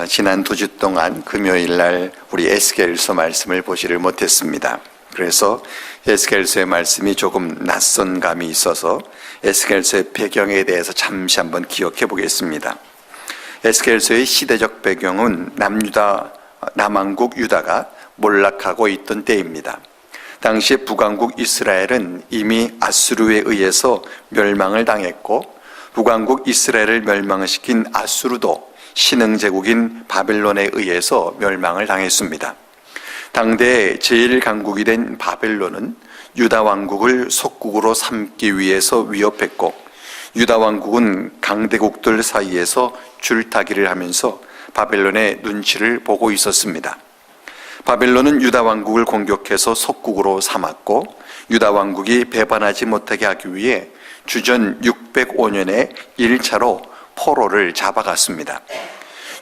지난 2주 동안 금요일 날 우리 에스겔서 말씀을 보지를 못했습니다. 그래서 에스겔서의 말씀이 조금 낯선 감이 있어서 에스겔서의 배경에 대해서 잠시 한번 기억해 보겠습니다. 에스겔서의 시대적 배경은 남왕국 유다가 몰락하고 있던 때입니다. 당시 북왕국 이스라엘은 이미 아수르에 의해서 멸망을 당했고, 북왕국 이스라엘을 멸망시킨 아수르도 신흥제국인 바벨론에 의해서 멸망을 당했습니다. 당대 제1강국이 된 바벨론은 유다 왕국을 속국으로 삼기 위해서 위협했고, 유다 왕국은 강대국들 사이에서 줄타기를 하면서 바벨론의 눈치를 보고 있었습니다. 바벨론은 유다 왕국을 공격해서 속국으로 삼았고, 유다 왕국이 배반하지 못하게 하기 위해 주전 605년에 1차로 포로를 잡아갔습니다.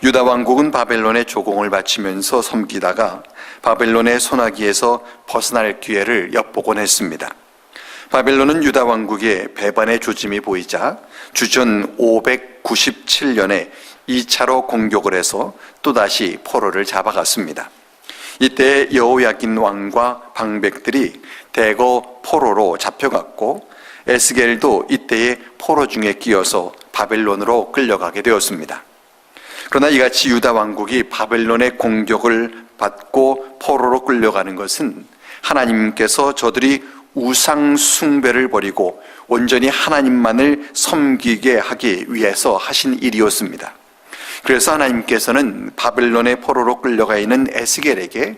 유다 왕국은 바벨론의 조공을 바치면서 섬기다가 바벨론의 손아귀에서 벗어날 기회를 엿보곤 했습니다. 바벨론은 유다 왕국의 배반의 조짐이 보이자 주전 597년에 2차로 공격을 해서 또다시 포로를 잡아갔습니다. 이때 여호야긴 왕과 방백들이 대거 포로로 잡혀갔고, 에스겔도 이때의 포로 중에 끼어서 바벨론으로 끌려가게 되었습니다. 그러나 이같이 유다 왕국이 바벨론의 공격을 받고 포로로 끌려가는 것은 하나님께서 저들이 우상 숭배를 버리고 온전히 하나님만을 섬기게 하기 위해서 하신 일이었습니다. 그래서 하나님께서는 바벨론의 포로로 끌려가 있는 에스겔에게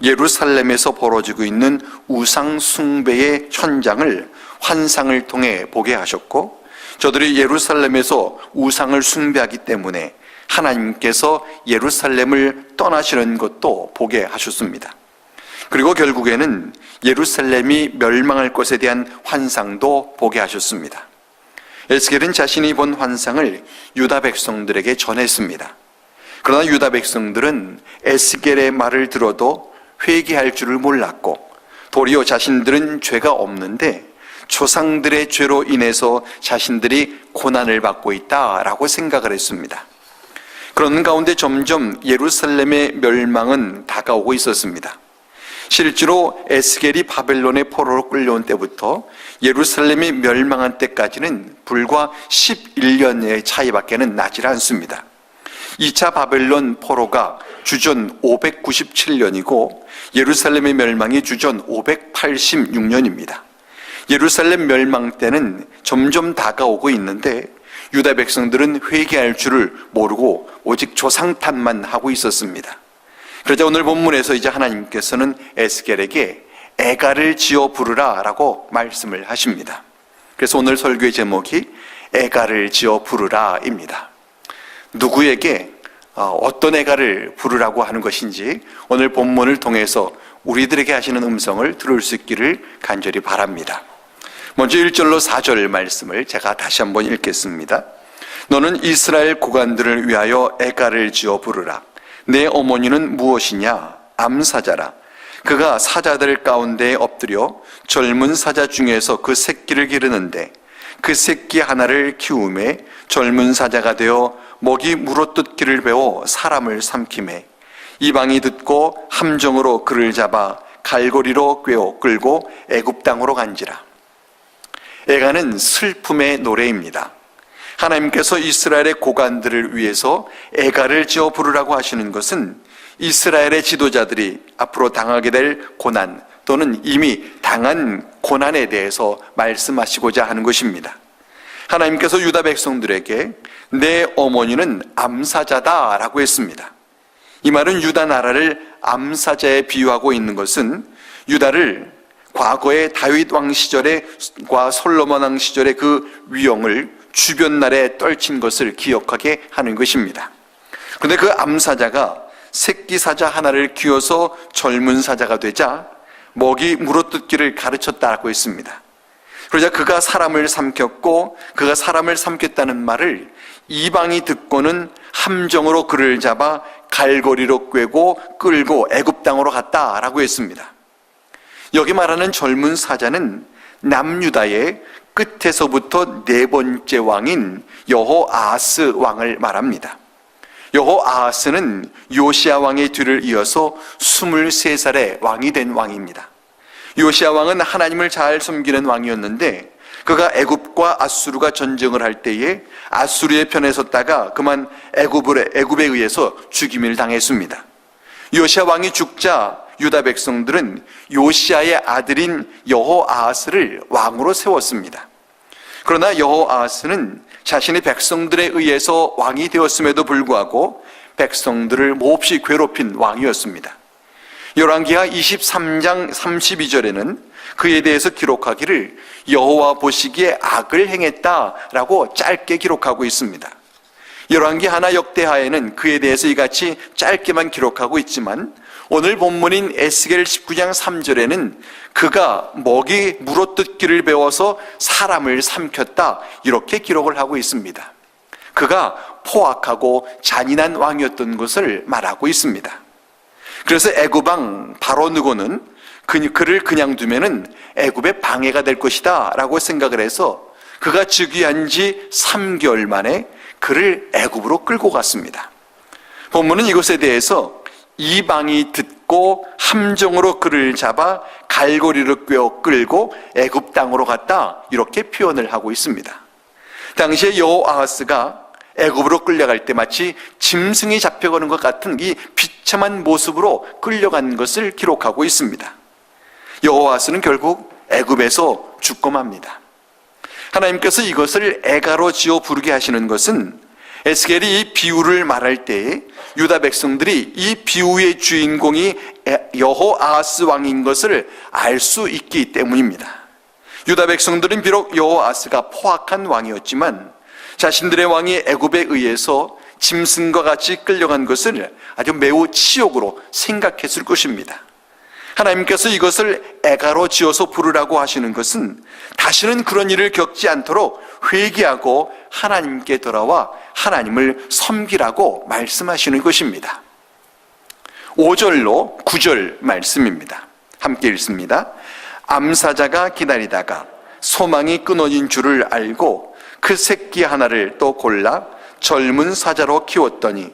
예루살렘에서 벌어지고 있는 우상 숭배의 현장을 환상을 통해 보게 하셨고, 저들이 예루살렘에서 우상을 숭배하기 때문에 하나님께서 예루살렘을 떠나시는 것도 보게 하셨습니다. 그리고 결국에는 예루살렘이 멸망할 것에 대한 환상도 보게 하셨습니다. 에스겔은 자신이 본 환상을 유다 백성들에게 전했습니다. 그러나 유다 백성들은 에스겔의 말을 들어도 회개할 줄을 몰랐고, 도리어 자신들은 죄가 없는데 조상들의 죄로 인해서 자신들이 고난을 받고 있다라고 생각을 했습니다. 그런 가운데 점점 예루살렘의 멸망은 다가오고 있었습니다. 실제로 에스겔이 바벨론의 포로로 끌려온 때부터 예루살렘이 멸망한 때까지는 불과 11년의 차이밖에는 나질 않습니다. 2차 바벨론 포로가 주전 597년이고 예루살렘의 멸망이 주전 586년입니다. 예루살렘 멸망 때는 점점 다가오고 있는데 유다 백성들은 회개할 줄을 모르고 오직 조상탓만 하고 있었습니다. 그러자 오늘 본문에서 이제 하나님께서는 에스겔에게 애가를 지어 부르라 라고 말씀을 하십니다. 그래서 오늘 설교의 제목이 애가를 지어 부르라 입니다. 누구에게 어떤 애가를 부르라고 하는 것인지 오늘 본문을 통해서 우리들에게 하시는 음성을 들을 수 있기를 간절히 바랍니다. 먼저 1절로 4절 말씀을 제가 다시 한번 읽겠습니다. 너는 이스라엘 고관들을 위하여 애가를 지어 부르라. 내 어머니는 무엇이냐? 암사자라. 그가 사자들 가운데에 엎드려 젊은 사자 중에서 그 새끼를 기르는데 그 새끼 하나를 키우매 젊은 사자가 되어 먹이 물어뜯기를 배워 사람을 삼키매 이방이 듣고 함정으로 그를 잡아 갈고리로 꿰어 끌고 애굽 땅으로 간지라. 애가는 슬픔의 노래입니다. 하나님께서 이스라엘의 고관들을 위해서 애가를 지어 부르라고 하시는 것은 이스라엘의 지도자들이 앞으로 당하게 될 고난 또는 이미 당한 고난에 대해서 말씀하시고자 하는 것입니다. 하나님께서 유다 백성들에게 내 어머니는 암사자다라고 했습니다. 이 말은 유다 나라를 암사자에 비유하고 있는 것은 유다를 과거의 다윗 왕 시절과 솔로몬 왕 시절의 그 위엄을 주변 나라에 떨친 것을 기억하게 하는 것입니다. 그런데 그 암사자가 새끼 사자 하나를 키워서 젊은 사자가 되자 먹이 물어뜯기를 가르쳤다고 했습니다. 그러자 그가 사람을 삼켰고 그가 사람을 삼켰다는 말을 이방이 듣고는 함정으로 그를 잡아 갈고리로 꿰고 끌고 애굽 땅으로 갔다라고 했습니다. 여기 말하는 젊은 사자는 남유다의 끝에서부터 네 번째 왕인 여호아하스 왕을 말합니다. 여호아하스는 요시야 왕의 뒤를 이어서 23살에 왕이 된 왕입니다. 요시야 왕은 하나님을 잘 섬기는 왕이었는데 그가 애굽과 아수르가 전쟁을 할 때에 아수르의 편에 섰다가 그만 애굽에 의해서 죽임을 당했습니다. 요시야 왕이 죽자 유다 백성들은 요시야의 아들인 여호아하스를 왕으로 세웠습니다. 그러나 여호아하스는 자신의 백성들에 의해서 왕이 되었음에도 불구하고 백성들을 몹시 괴롭힌 왕이었습니다. 열왕기하 23장 32절에는 그에 대해서 기록하기를 여호와 보시기에 악을 행했다라고 짧게 기록하고 있습니다. 열왕기 하나 역대하에는 그에 대해서 이같이 짧게만 기록하고 있지만 오늘 본문인 에스겔 19장 3절에는 그가 먹이 물어뜯기를 배워서 사람을 삼켰다 이렇게 기록을 하고 있습니다. 그가 포악하고 잔인한 왕이었던 것을 말하고 있습니다. 그래서 애굽왕 바로 느고는 그를 그냥 두면은 애굽의 방해가 될 것이다 라고 생각을 해서 그가 즉위한 지 3개월 만에 그를 애굽으로 끌고 갔습니다. 본문은 이것에 대해서 이방이 듣고 함정으로 그를 잡아 갈고리를 꿰어 끌고 애굽 땅으로 갔다 이렇게 표현을 하고 있습니다. 당시에 여호아하스가 애굽으로 끌려갈 때 마치 짐승이 잡혀가는 것 같은 이 비참한 모습으로 끌려간 것을 기록하고 있습니다. 여호아하스는 결국 애굽에서 죽고 맙니다. 하나님께서 이것을 애가로 지어 부르게 하시는 것은 에스겔이 이 비유를 말할 때에 유다 백성들이 이 비유의 주인공이 여호아하스 왕인 것을 알 수 있기 때문입니다. 유다 백성들은 비록 여호아하스가 포악한 왕이었지만 자신들의 왕이 애굽에 의해서 짐승과 같이 끌려간 것을 아주 매우 치욕으로 생각했을 것입니다. 하나님께서 이것을 애가로 지어서 부르라고 하시는 것은 다시는 그런 일을 겪지 않도록 회개하고 하나님께 돌아와 하나님을 섬기라고 말씀하시는 것입니다. 5절로 9절 말씀입니다. 함께 읽습니다. 암사자가 기다리다가 소망이 끊어진 줄을 알고 그 새끼 하나를 또 골라 젊은 사자로 키웠더니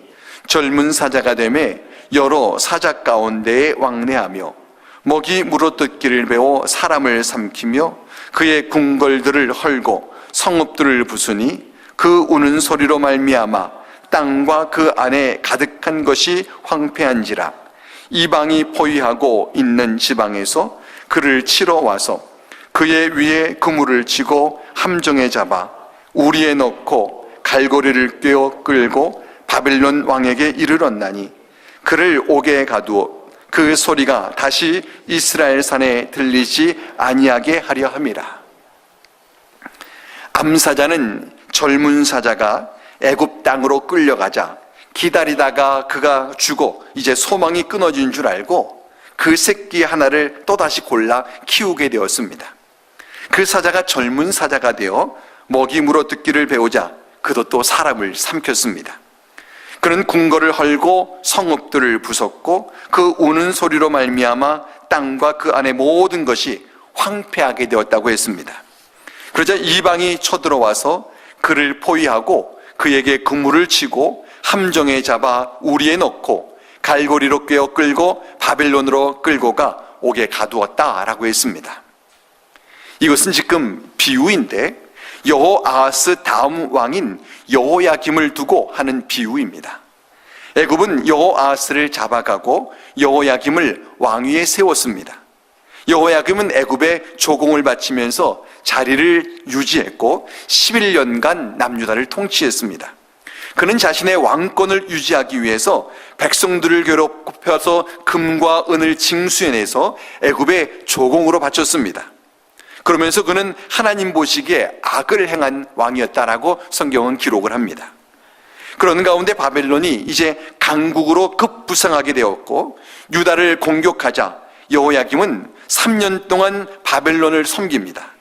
젊은 사자가 되매 여러 사자 가운데에 왕래하며 먹이 물어뜯기를 배워 사람을 삼키며 그의 궁궐들을 헐고 성읍들을 부수니 그 우는 소리로 말미암아 땅과 그 안에 가득한 것이 황폐한지라 이방이 포위하고 있는 지방에서 그를 치러 와서 그의 위에 그물을 치고 함정에 잡아 우리에 넣고 갈고리를 꿰어 끌고 바벨론 왕에게 이르렀나니 그를 옥에 가두어 그 소리가 다시 이스라엘 산에 들리지 아니하게 하려 함이라. 암사자는 젊은 사자가 애굽 땅으로 끌려가자 기다리다가 그가 죽어 이제 소망이 끊어진 줄 알고 그 새끼 하나를 또다시 골라 키우게 되었습니다. 그 사자가 젊은 사자가 되어 먹이 물어뜯기를 배우자 그도 또 사람을 삼켰습니다. 그는 궁궐을 헐고 성읍들을 부쉈고 그 우는 소리로 말미암아 땅과 그 안의 모든 것이 황폐하게 되었다고 했습니다. 그러자 이방이 쳐들어와서 그를 포위하고 그에게 그물을 치고 함정에 잡아 우리에 넣고 갈고리로 꿰어 끌고 바벨론으로 끌고 가 옥에 가두었다라고 했습니다. 이것은 지금 비유인데 여호아하스 다음 왕인 여호야김을 두고 하는 비유입니다. 애굽은 여호아하스를 잡아가고 여호야김을 왕위에 세웠습니다. 여호야김은 애굽에 조공을 바치면서 자리를 유지했고 11년간 남유다를 통치했습니다. 그는 자신의 왕권을 유지하기 위해서 백성들을 괴롭혀서 금과 은을 징수해내서 애굽에 조공으로 바쳤습니다. 그러면서 그는 하나님 보시기에 악을 행한 왕이었다라고 성경은 기록을 합니다. 그런 가운데 바벨론이 이제 강국으로 급부상하게 되었고 유다를 공격하자 여호야김은 3년 동안 바벨론을 섬깁니다.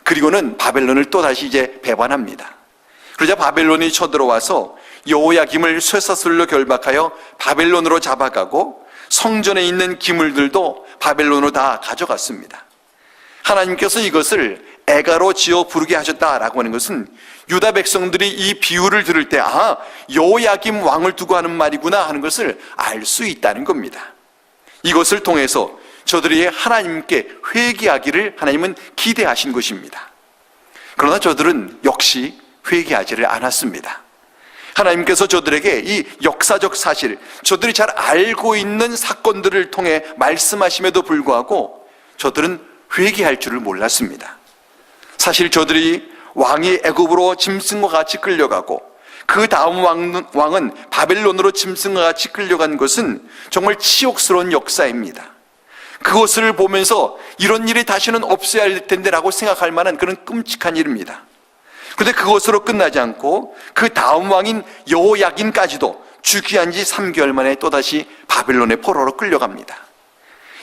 그리고는 바벨론을 또다시 이제 배반합니다. 그러자 바벨론이 쳐들어와서 여호야김을 쇠사슬로 결박하여 바벨론으로 잡아가고 성전에 있는 기물들도 바벨론으로 다 가져갔습니다. 하나님께서 이것을 애가로 지어 부르게 하셨다라고 하는 것은 유다 백성들이 이 비유를 들을 때 여호야김 왕을 두고 하는 말이구나 하는 것을 알 수 있다는 겁니다. 이것을 통해서 저들이 하나님께 회개하기를 하나님은 기대하신 것입니다. 그러나 저들은 역시 회개하지를 않았습니다. 하나님께서 저들에게 이 역사적 사실, 저들이 잘 알고 있는 사건들을 통해 말씀하심에도 불구하고 저들은 회개할 줄을 몰랐습니다. 사실 저들이 왕이 애굽으로 짐승과 같이 끌려가고 그 다음 왕은 바벨론으로 짐승과 같이 끌려간 것은 정말 치욕스러운 역사입니다. 그것을 보면서 이런 일이 다시는 없어야 할 텐데 라고 생각할 만한 그런 끔찍한 일입니다. 그런데 그것으로 끝나지 않고 그 다음 왕인 여호야긴까지도 주기한 지 3개월 만에 또다시 바벨론의 포로로 끌려갑니다.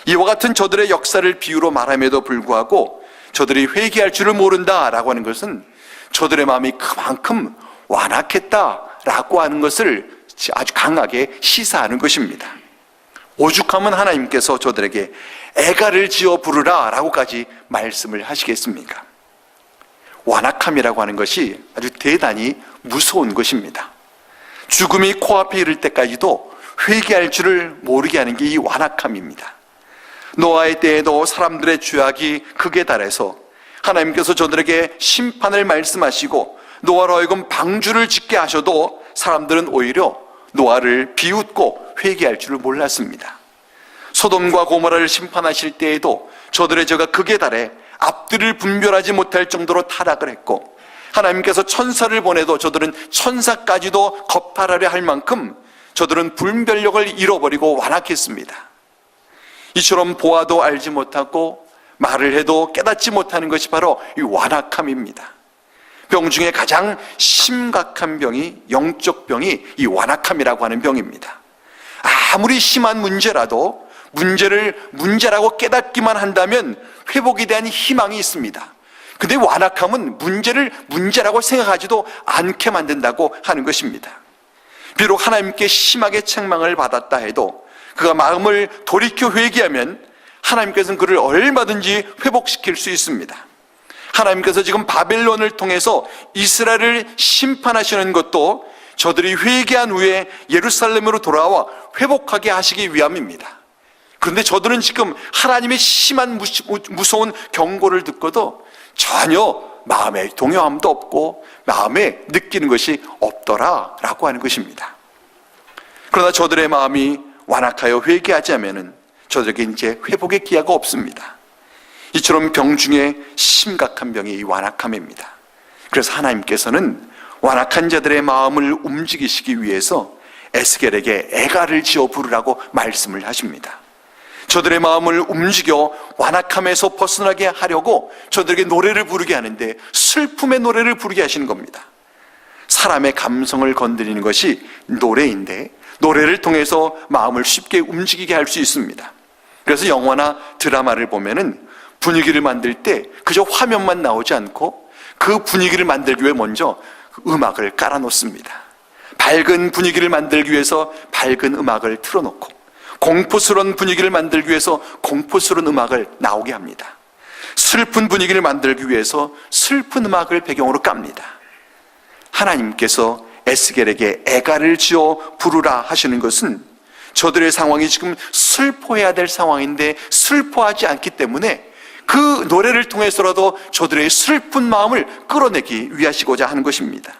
이와 같은 저들의 역사를 비유로 말함에도 불구하고 저들이 회개할 줄을 모른다라고 하는 것은 저들의 마음이 그만큼 완악했다라고 하는 것을 아주 강하게 시사하는 것입니다. 오죽하면 하나님께서 저들에게 애가를 지어 부르라라고까지 말씀을 하시겠습니까? 완악함이라고 하는 것이 아주 대단히 무서운 것입니다. 죽음이 코앞에 이를 때까지도 회개할 줄을 모르게 하는 게 이 완악함입니다. 노아의 때에도 사람들의 죄악이 극에 달해서 하나님께서 저들에게 심판을 말씀하시고 노아로 하여금 방주를 짓게 하셔도 사람들은 오히려 노아를 비웃고 회개할 줄을 몰랐습니다. 소돔과 고모라를 심판하실 때에도 저들의 죄가 극에 달해 앞뒤를 분별하지 못할 정도로 타락을 했고, 하나님께서 천사를 보내도 저들은 천사까지도 겁탈하려 할 만큼 저들은 분별력을 잃어버리고 완악했습니다. 이처럼 보아도 알지 못하고 말을 해도 깨닫지 못하는 것이 바로 이 완악함입니다. 병 중에 가장 심각한 병이, 영적 병이 이 완악함이라고 하는 병입니다. 아무리 심한 문제라도 문제를 문제라고 깨닫기만 한다면 회복에 대한 희망이 있습니다. 근데 완악함은 문제를 문제라고 생각하지도 않게 만든다고 하는 것입니다. 비록 하나님께 심하게 책망을 받았다 해도 그가 마음을 돌이켜 회개하면 하나님께서는 그를 얼마든지 회복시킬 수 있습니다. 하나님께서 지금 바벨론을 통해서 이스라엘을 심판하시는 것도 저들이 회개한 후에 예루살렘으로 돌아와 회복하게 하시기 위함입니다. 그런데 저들은 지금 하나님의 심한 무서운 경고를 듣고도 전혀 마음에 동요함도 없고 마음에 느끼는 것이 없더라라고 하는 것입니다. 그러나 저들의 마음이 완악하여 회개하지 않으면 저들에게 이제 회복의 기회가 없습니다. 이처럼 병 중에 심각한 병이 이 완악함입니다. 그래서 하나님께서는 완악한 자들의 마음을 움직이시기 위해서 에스겔에게 애가를 지어 부르라고 말씀을 하십니다. 저들의 마음을 움직여 완악함에서 벗어나게 하려고 저들에게 노래를 부르게 하는데 슬픔의 노래를 부르게 하시는 겁니다. 사람의 감성을 건드리는 것이 노래인데 노래를 통해서 마음을 쉽게 움직이게 할 수 있습니다. 그래서 영화나 드라마를 보면은 분위기를 만들 때 그저 화면만 나오지 않고 그 분위기를 만들기 위해 먼저 음악을 깔아놓습니다. 밝은 분위기를 만들기 위해서 밝은 음악을 틀어놓고 공포스러운 분위기를 만들기 위해서 공포스러운 음악을 나오게 합니다. 슬픈 분위기를 만들기 위해서 슬픈 음악을 배경으로 깝니다. 하나님께서 에스겔에게 애가를 지어 부르라 하시는 것은 저들의 상황이 지금 슬퍼해야 될 상황인데 슬퍼하지 않기 때문에 그 노래를 통해서라도 저들의 슬픈 마음을 끌어내기 위하시고자 하는 것입니다.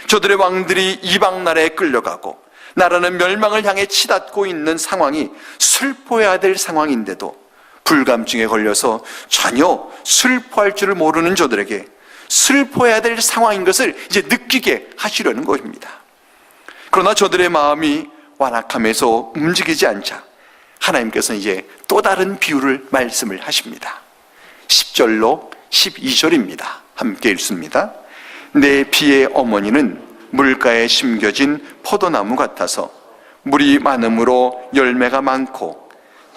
저들의 왕들이 이방 나라에 끌려가고 나라는 멸망을 향해 치닫고 있는 상황이 슬퍼해야 될 상황인데도 불감증에 걸려서 전혀 슬퍼할 줄을 모르는 저들에게 슬퍼해야 될 상황인 것을 이제 느끼게 하시려는 것입니다. 그러나 저들의 마음이 완악함에서 움직이지 않자 하나님께서는 이제 또 다른 비유를 말씀을 하십니다. 10절로 12절입니다. 함께 읽습니다. 내 피의 어머니는 물가에 심겨진 포도나무 같아서 물이 많음으로 열매가 많고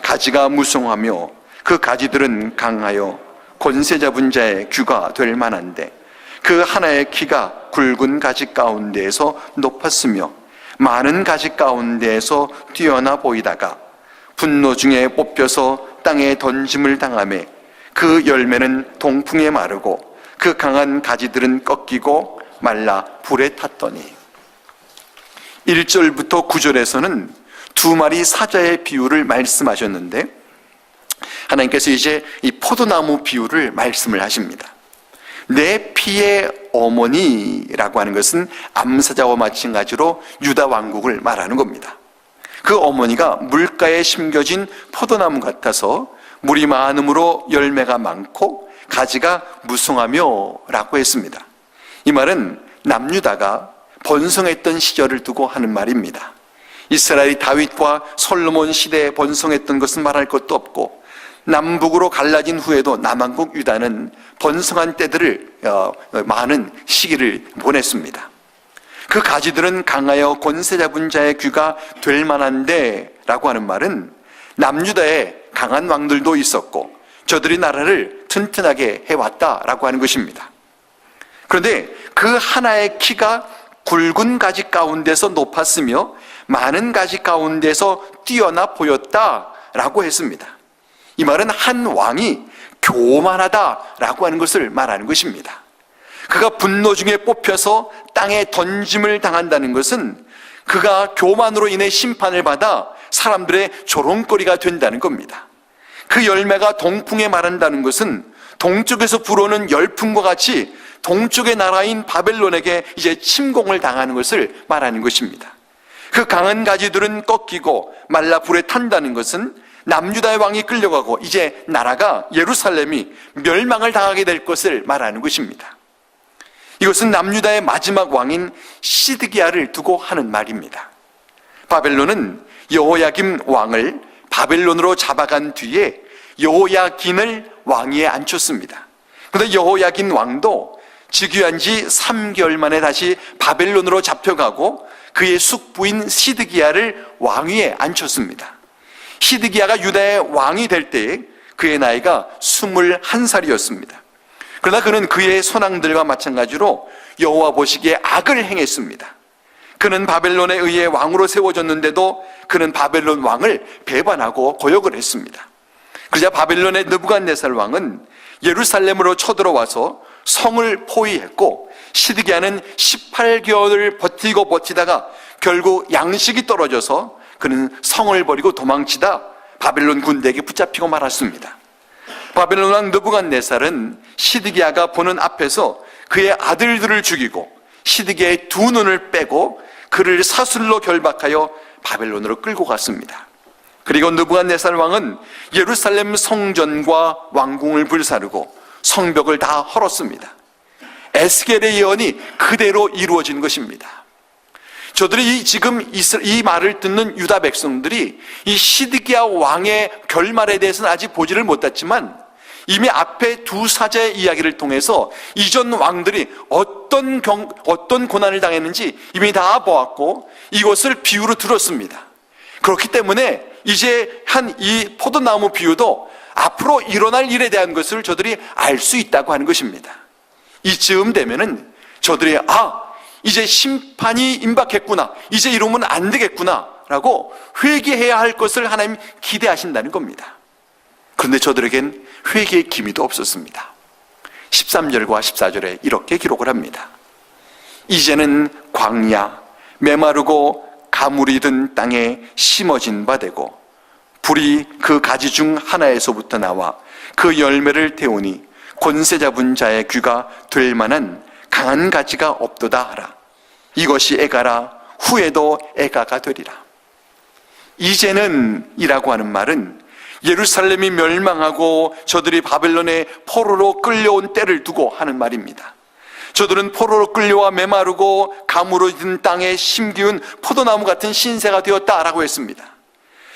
가지가 무성하며 그 가지들은 강하여 권세 잡은 자의 귀가 될 만한데 그 하나의 키가 굵은 가지 가운데에서 높았으며 많은 가지 가운데에서 뛰어나 보이다가 분노 중에 뽑혀서 땅에 던짐을 당하며 그 열매는 동풍에 마르고 그 강한 가지들은 꺾이고 말라 불에 탔더니. 1절부터 9절에서는 두 마리 사자의 비유를 말씀하셨는데 하나님께서 이제 이 포도나무 비유를 말씀을 하십니다. 내 피의 어머니라고 하는 것은 암사자와 마찬가지로 유다 왕국을 말하는 겁니다. 그 어머니가 물가에 심겨진 포도나무 같아서 물이 많음으로 열매가 많고 가지가 무성하며 라고 했습니다. 이 말은 남유다가 번성했던 시절을 두고 하는 말입니다. 이스라엘이 다윗과 솔로몬 시대에 번성했던 것은 말할 것도 없고 남북으로 갈라진 후에도 남한국 유다는 번성한 때들을 많은 시기를 보냈습니다. 그 가지들은 강하여 권세 잡은 자의 귀가 될 만한데 라고 하는 말은 남유다에 강한 왕들도 있었고 저들이 나라를 튼튼하게 해왔다라고 하는 것입니다. 그런데 그 하나의 키가 굵은 가지 가운데서 높았으며 많은 가지 가운데서 뛰어나 보였다라고 했습니다. 이 말은 한 왕이 교만하다라고 하는 것을 말하는 것입니다. 그가 분노 중에 뽑혀서 땅에 던짐을 당한다는 것은 그가 교만으로 인해 심판을 받아 사람들의 조롱거리가 된다는 겁니다. 그 열매가 동풍에 마른다는 것은 동쪽에서 불어오는 열풍과 같이 동쪽의 나라인 바벨론에게 이제 침공을 당하는 것을 말하는 것입니다. 그 강한 가지들은 꺾이고 말라 불에 탄다는 것은 남유다의 왕이 끌려가고 이제 나라가 예루살렘이 멸망을 당하게 될 것을 말하는 것입니다. 이것은 남유다의 마지막 왕인 시드기야를 두고 하는 말입니다. 바벨론은 여호야김 왕을 바벨론으로 잡아간 뒤에 여호야긴을 왕위에 앉혔습니다. 그런데 여호야긴 왕도 즉위한 지 3개월 만에 다시 바벨론으로 잡혀가고 그의 숙부인 시드기야를 왕위에 앉혔습니다. 시드기야가 유다의 왕이 될 때에 그의 나이가 21살이었습니다. 그러나 그는 그의 손왕들과 마찬가지로 여호와 보시기에 악을 행했습니다. 그는 바벨론에 의해 왕으로 세워졌는데도 그는 바벨론 왕을 배반하고 거역을 했습니다. 그러자 바벨론의 느부갓네살 왕은 예루살렘으로 쳐들어와서 성을 포위했고 시드기야는 18개월을 버티다가 결국 양식이 떨어져서 그는 성을 버리고 도망치다 바벨론 군대에게 붙잡히고 말았습니다. 바벨론 왕 느부갓네살은 시드기야가 보는 앞에서 그의 아들들을 죽이고 시드기야의 두 눈을 빼고 그를 사슬로 결박하여 바벨론으로 끌고 갔습니다. 그리고 느부갓네살 왕은 예루살렘 성전과 왕궁을 불사르고 성벽을 다 헐었습니다. 에스겔의 예언이 그대로 이루어진 것입니다. 저들이 지금 이 말을 듣는 유다 백성들이 이 시드기야 왕의 결말에 대해서는 아직 보지를 못했지만 이미 앞에 두 사자의 이야기를 통해서 이전 왕들이 어떤 고난을 당했는지 이미 다 보았고 이것을 비유로 들었습니다. 그렇기 때문에 이제 한 이 포도나무 비유도 앞으로 일어날 일에 대한 것을 저들이 알 수 있다고 하는 것입니다. 이쯤 되면은 저들이 이제 심판이 임박했구나, 이제 이러면 안 되겠구나 라고 회개해야 할 것을 하나님 기대하신다는 겁니다. 그런데 저들에겐 회개의 기미도 없었습니다. 13절과 14절에 이렇게 기록을 합니다. 이제는 광야, 메마르고 가물이 든 땅에 심어진 바 되고 불이 그 가지 중 하나에서부터 나와 그 열매를 태우니 권세 잡은 자의 귀가 될 만한 강한 가지가 없도다 하라. 이것이 애가라. 후에도 애가가 되리라. 이제는 이라고 하는 말은 예루살렘이 멸망하고 저들이 바벨론의 포로로 끌려온 때를 두고 하는 말입니다. 저들은 포로로 끌려와 메마르고 가물어진 땅에 심기운 포도나무 같은 신세가 되었다라고 했습니다.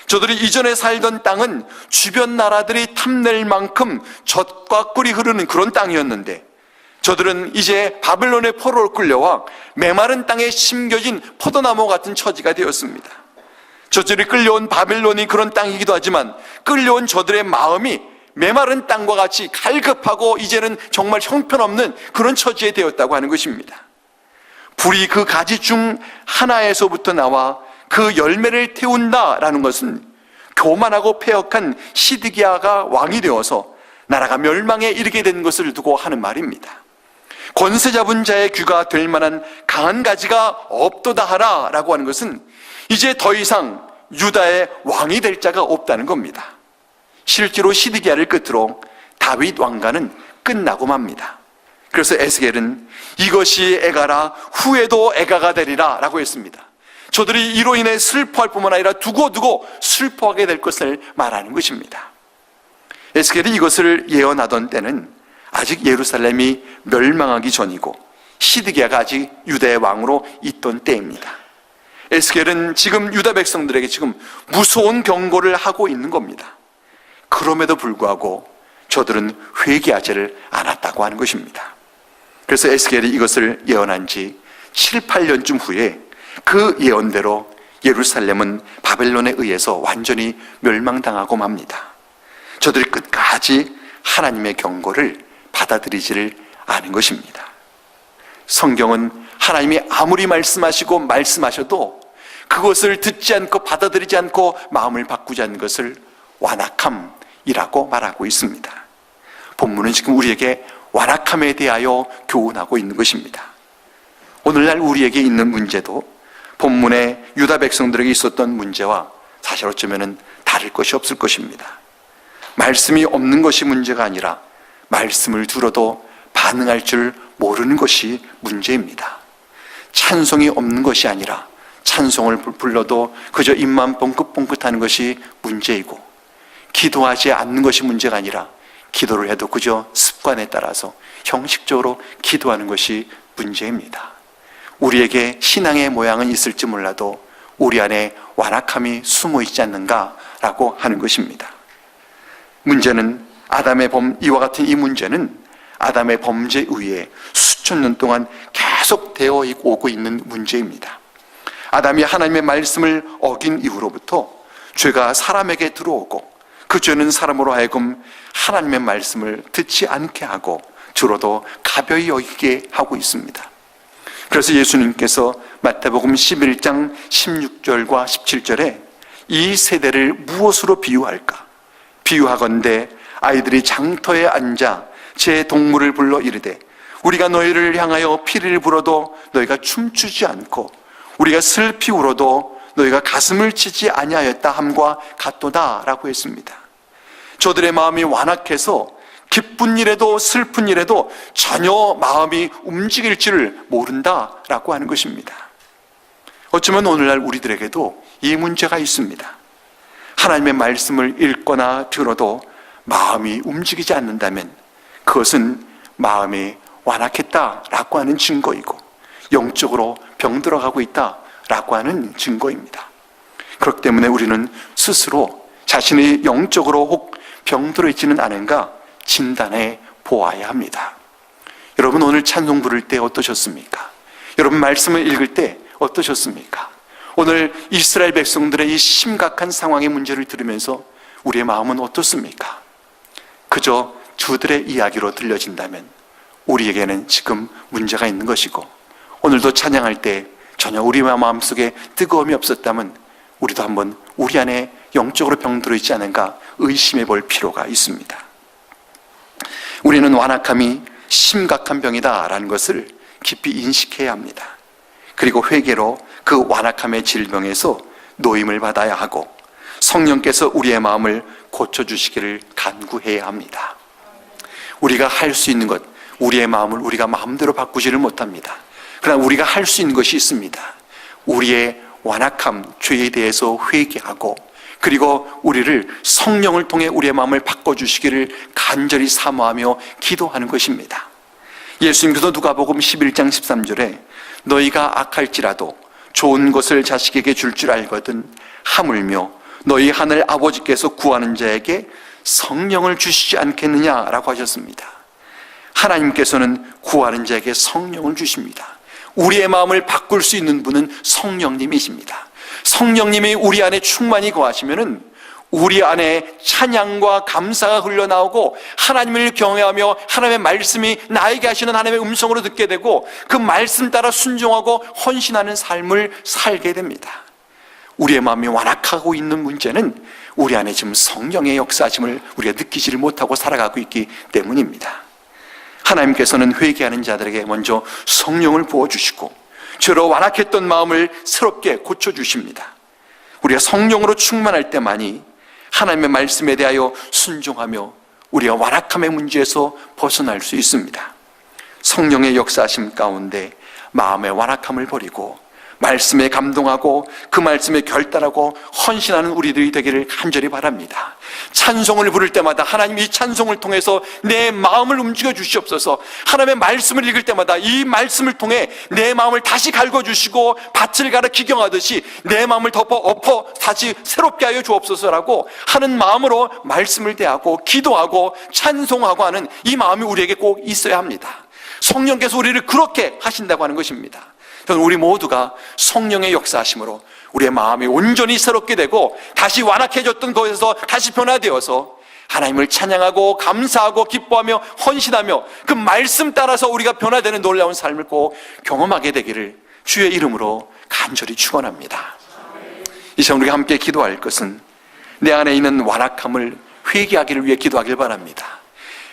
저들이 이전에 살던 땅은 주변 나라들이 탐낼 만큼 젖과 꿀이 흐르는 그런 땅이었는데 저들은 이제 바벨론의 포로로 끌려와 메마른 땅에 심겨진 포도나무 같은 처지가 되었습니다. 저들이 끌려온 바벨론이 그런 땅이기도 하지만 끌려온 저들의 마음이 메마른 땅과 같이 갈급하고 이제는 정말 형편없는 그런 처지에 되었다고 하는 것입니다. 불이 그 가지 중 하나에서부터 나와 그 열매를 태운다라는 것은 교만하고 패역한 시드기야가 왕이 되어서 나라가 멸망에 이르게 된 것을 두고 하는 말입니다. 권세 잡은 자의 귀가 될 만한 강한 가지가 없도다 하라 라고 하는 것은 이제 더 이상 유다의 왕이 될 자가 없다는 겁니다. 실제로 시드기야를 끝으로 다윗 왕가는 끝나고 맙니다. 그래서 에스겔은 이것이 애가라 후에도 애가가 되리라 라고 했습니다. 저들이 이로 인해 슬퍼할 뿐만 아니라 두고두고 슬퍼하게 될 것을 말하는 것입니다. 에스겔이 이것을 예언하던 때는 아직 예루살렘이 멸망하기 전이고 시드기야가 아직 유다의 왕으로 있던 때입니다. 에스겔은 지금 유다 백성들에게 지금 무서운 경고를 하고 있는 겁니다. 그럼에도 불구하고 저들은 회개하지를 않았다고 하는 것입니다. 그래서 에스겔이 이것을 예언한 지 7, 8년쯤 후에 그 예언대로 예루살렘은 바벨론에 의해서 완전히 멸망당하고 맙니다. 저들이 끝까지 하나님의 경고를 받아들이지를 않은 것입니다. 성경은 하나님이 아무리 말씀하시고 말씀하셔도 그것을 듣지 않고 받아들이지 않고 마음을 바꾸지 않는 것을 완악함이라고 말하고 있습니다. 본문은 지금 우리에게 완악함에 대하여 교훈하고 있는 것입니다. 오늘날 우리에게 있는 문제도 본문의 유다 백성들에게 있었던 문제와 사실 어쩌면 다를 것이 없을 것입니다. 말씀이 없는 것이 문제가 아니라 말씀을 들어도 반응할 줄 모르는 것이 문제입니다. 찬송이 없는 것이 아니라 찬송을 불러도 그저 입만 뻥긋뻥긋하는 것이 문제이고, 기도하지 않는 것이 문제가 아니라 기도를 해도 그저 습관에 따라서 형식적으로 기도하는 것이 문제입니다. 우리에게 신앙의 모양은 있을지 몰라도 우리 안에 완악함이 숨어 있지 않는가라고 하는 것입니다. 문제는 이와 같은 이 문제는 아담의 범죄 이후에 수천 년 동안 계속되어 오고 있는 문제입니다. 아담이 하나님의 말씀을 어긴 이후로부터 죄가 사람에게 들어오고 그 죄는 사람으로 하여금 하나님의 말씀을 듣지 않게 하고 들어도 가벼이 여기게 하고 있습니다. 그래서 예수님께서 마태복음 11장 16절과 17절에 이 세대를 무엇으로 비유할까? 비유하건대 아이들이 장터에 앉아 제 동물을 불러 이르되 우리가 너희를 향하여 피리를 불어도 너희가 춤추지 않고 우리가 슬피 울어도 너희가 가슴을 치지 아니하였다 함과 같도다 라고 했습니다. 저들의 마음이 완악해서 기쁜 일에도 슬픈 일에도 전혀 마음이 움직일지를 모른다라고 하는 것입니다. 어쩌면 오늘날 우리들에게도 이 문제가 있습니다. 하나님의 말씀을 읽거나 들어도 마음이 움직이지 않는다면 그것은 마음이 완악했다라고 하는 증거이고 영적으로 병들어가고 있다라고 하는 증거입니다. 그렇기 때문에 우리는 스스로 자신이 영적으로 혹 병들어 있지는 않은가 진단해 보아야 합니다. 여러분 오늘 찬송 부를 때 어떠셨습니까? 여러분 말씀을 읽을 때 어떠셨습니까? 오늘 이스라엘 백성들의 이 심각한 상황의 문제를 들으면서 우리의 마음은 어떻습니까? 그저 주들의 이야기로 들려진다면 우리에게는 지금 문제가 있는 것이고, 오늘도 찬양할 때 전혀 우리 마음속에 뜨거움이 없었다면 우리도 한번 우리 안에 영적으로 병들어 있지 않은가 의심해 볼 필요가 있습니다. 우리는 완악함이 심각한 병이다라는 것을 깊이 인식해야 합니다. 그리고 회개로 그 완악함의 질병에서 노임을 받아야 하고 성령께서 우리의 마음을 고쳐주시기를 간구해야 합니다. 우리가 할 수 있는 것, 우리의 마음을 우리가 마음대로 바꾸지를 못합니다. 그러나 우리가 할 수 있는 것이 있습니다. 우리의 완악함, 죄에 대해서 회개하고 그리고 우리를 성령을 통해 우리의 마음을 바꿔주시기를 간절히 사모하며 기도하는 것입니다. 예수님께서 누가복음 11장 13절에 너희가 악할지라도 좋은 것을 자식에게 줄 줄 알거든 하물며 너희 하늘 아버지께서 구하는 자에게 성령을 주시지 않겠느냐라고 하셨습니다. 하나님께서는 구하는 자에게 성령을 주십니다. 우리의 마음을 바꿀 수 있는 분은 성령님이십니다. 성령님이 우리 안에 충만히 거하시면은 우리 안에 찬양과 감사가 흘러나오고 하나님을 경외하며 하나님의 말씀이 나에게 하시는 하나님의 음성으로 듣게 되고 그 말씀 따라 순종하고 헌신하는 삶을 살게 됩니다. 우리의 마음이 완악하고 있는 문제는 우리 안에 지금 성령의 역사심을 우리가 느끼지를 못하고 살아가고 있기 때문입니다. 하나님께서는 회개하는 자들에게 먼저 성령을 부어주시고 죄로 완악했던 마음을 새롭게 고쳐주십니다. 우리가 성령으로 충만할 때만이 하나님의 말씀에 대하여 순종하며 우리가 완악함의 문제에서 벗어날 수 있습니다. 성령의 역사하심 가운데 마음의 완악함을 버리고 말씀에 감동하고 그 말씀에 결단하고 헌신하는 우리들이 되기를 간절히 바랍니다. 찬송을 부를 때마다 하나님 이 찬송을 통해서 내 마음을 움직여 주시옵소서. 하나님의 말씀을 읽을 때마다 이 말씀을 통해 내 마음을 다시 갈궈주시고 밭을 갈아 기경하듯이 내 마음을 엎어 다시 새롭게 하여 주옵소서라고 하는 마음으로 말씀을 대하고 기도하고 찬송하고 하는 이 마음이 우리에게 꼭 있어야 합니다. 성령께서 우리를 그렇게 하신다고 하는 것입니다. 저는 우리 모두가 성령의 역사하심으로 우리의 마음이 온전히 새롭게 되고 다시 완악해졌던 것에서 다시 변화되어서 하나님을 찬양하고 감사하고 기뻐하며 헌신하며 그 말씀 따라서 우리가 변화되는 놀라운 삶을 꼭 경험하게 되기를 주의 이름으로 간절히 축원합니다. 이 시간 우리가 함께 기도할 것은 내 안에 있는 완악함을 회개하기를 위해 기도하길 바랍니다.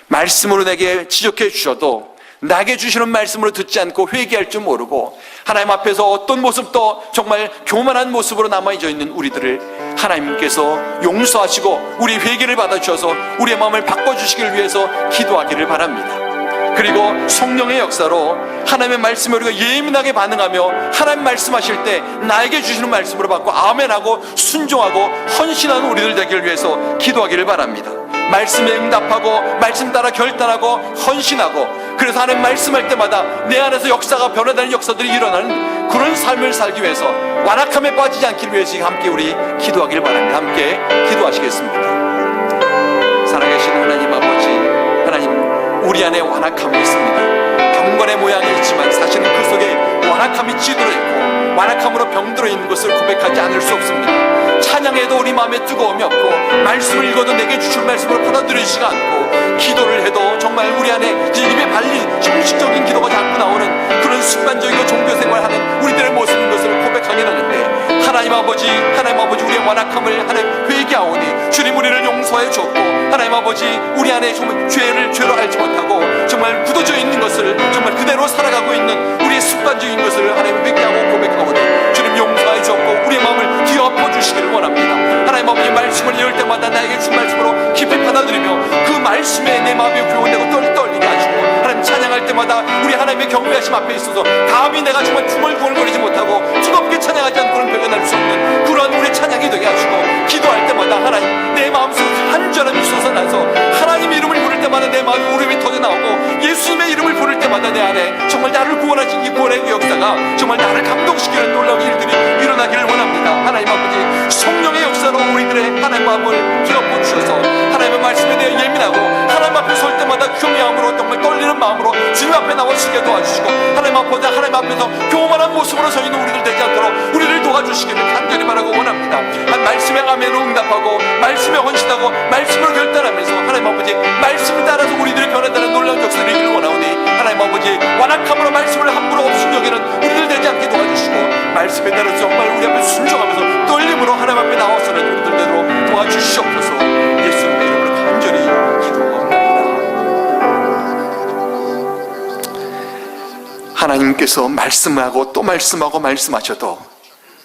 말씀으로 내게 지적해 주셔도 나에게 주시는 말씀으로 듣지 않고 회개할 줄 모르고 하나님 앞에서 어떤 모습도 정말 교만한 모습으로 남아있어 있는 우리들을 하나님께서 용서하시고 우리 회개를 받아주셔서 우리의 마음을 바꿔주시기를 위해서 기도하기를 바랍니다. 그리고 성령의 역사로 하나님의 말씀에 우리가 예민하게 반응하며 하나님 말씀하실 때 나에게 주시는 말씀으로 받고 아멘하고 순종하고 헌신하는 우리들 되기를 위해서 기도하기를 바랍니다. 말씀에 응답하고 말씀 따라 결단하고 헌신하고 그래서 하나님 말씀할 때마다 내 안에서 역사가 변화되는 역사들이 일어나는 그런 삶을 살기 위해서 완악함에 빠지지 않기 위해서 함께 우리 기도하기를 바랍니다. 함께 기도하시겠습니다. 살아계신 하나님 아버지, 하나님 우리 안에 완악함이 있습니다. 경건의 모양이 있지만 사실은 그 속에 완악함이 찌들어 있고 완악함으로 병들어 있는 것을 고백하지 않을 수 없습니다. 찬양해도 우리 마음에 뜨거움이 없고 말씀을 읽어도 내게 주신 말씀으로 받아들이지가 않고 기도를 해도 정말 우리 안에 입에 발린 형식적인 기도가 자꾸 나오는 그런 습관적이고 종교생활하는 우리들의 모습인 것을 고백하게 되는데 하나님 아버지 우리의 완악함을 하나님 회개하오니 주님 우리를 용서해 주었고 하나님 아버지 우리 안에 정말 죄로 알지 못하고 정말 굳어져 있는 것을 정말 그대로 살아가고 있는 우리의 습관적인 것을 하나님 회개하고 고백하오니 주님 용서해 주었고 우리의 마음을 뒤엎어 주시기를 원합니다. 하나님 아버지 말씀을 읽을 때마다 나에게 준 말씀으로 깊이 받아들이며 그 말씀에 내 마음이 불온되고 떨리게 하시고 하나님 찬양할 때마다 우리 하나님의 경외하심 앞에 있어서 감히 내가 정말 중얼중얼거리지 못하고 뜨겁게 찬양하지 않고는 배겨날 수 없는 그러한 우리 찬양이 되게 하시고 기도할 때마다 하나님 내 마음속에 간절함이 솟아나서 하나님 이름을 부를 때마다 내 마음에 울음이 터져나오고 예수님의 이름을 부를 때마다 내 안에 정말 나를 구원하신 이 구원의 역사가 정말 나를 감동시키는 놀라운 일들이 일어나기를 원합니다. 하나님 아버지 성령의 역사로 우리들의 하나님 마음을 기억해 주셔서 하나님의 말씀에 대해 예민하고 하나님 앞에 설 때마다 경외함으로 정말 떨리는 마음으로 주님 앞에 나와 서게 도와주시고 하나님 앞에서 교만한 모습으로 서 있는 우리들 되지 않도록 우리를 도와주시기를 간절히 바라고 원합니다. 말씀에 아멘으로 응답하고 말씀에 헌신하고 말씀으로 결단하면서 하나님 아버지 말씀을 따라서 우리들이 변화되는 놀라운 역사를 이기를 원하오니 하나님 아버지 완악함으로 말씀을 함부로 없순여기는 우리들 되지 않게 도와주시고 말씀에 따라서 정말 우리 앞에 순종하면서 떨림으로 하나님 앞에 나와서는 우리들 되도록 도와주시옵소서. 예수님의 이름으로 간절히 기도하옵나이다. 하나님께서 말씀하고 또 말씀하고 말씀하셔도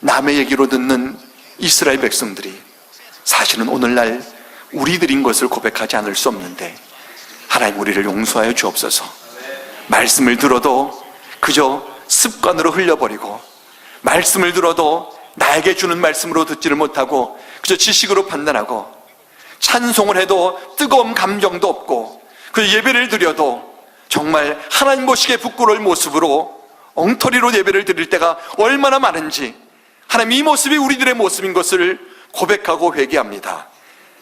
남의 얘기로 듣는 이스라엘 백성들이 사실은 오늘날 우리들인 것을 고백하지 않을 수 없는데 하나님 우리를 용서하여 주옵소서. 말씀을 들어도 그저 습관으로 흘려버리고 말씀을 들어도 나에게 주는 말씀으로 듣지를 못하고 그저 지식으로 판단하고 찬송을 해도 뜨거운 감정도 없고 그 예배를 드려도 정말 하나님 보시기에 부끄러울 모습으로 엉터리로 예배를 드릴 때가 얼마나 많은지 하나님 이 모습이 우리들의 모습인 것을 고백하고 회개합니다.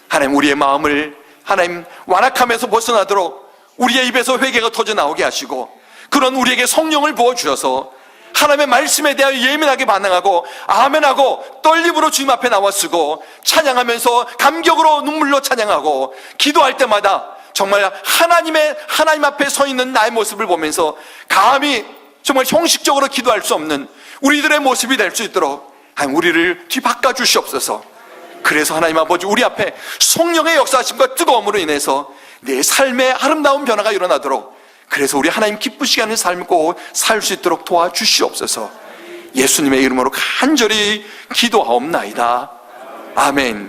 하나님 우리의 마음을 하나님 완악함에서 벗어나도록 우리의 입에서 회개가 터져 나오게 하시고 그런 우리에게 성령을 부어주셔서 하나님의 말씀에 대하여 예민하게 반응하고 아멘하고 떨림으로 주님 앞에 나와 쓰고 찬양하면서 감격으로 눈물로 찬양하고 기도할 때마다 정말 하나님 앞에 서 있는 나의 모습을 보면서 감히 정말 형식적으로 기도할 수 없는 우리들의 모습이 될 수 있도록 하나님 우리를 뒤바꿔 주시옵소서. 그래서 하나님 아버지 우리 앞에 성령의 역사하심과 뜨거움으로 인해서 내 삶의 아름다운 변화가 일어나도록, 그래서 우리 하나님 기쁘시게 하는 삶을 꼭 살 수 있도록 도와주시옵소서. 예수님의 이름으로 간절히 기도하옵나이다. 아멘.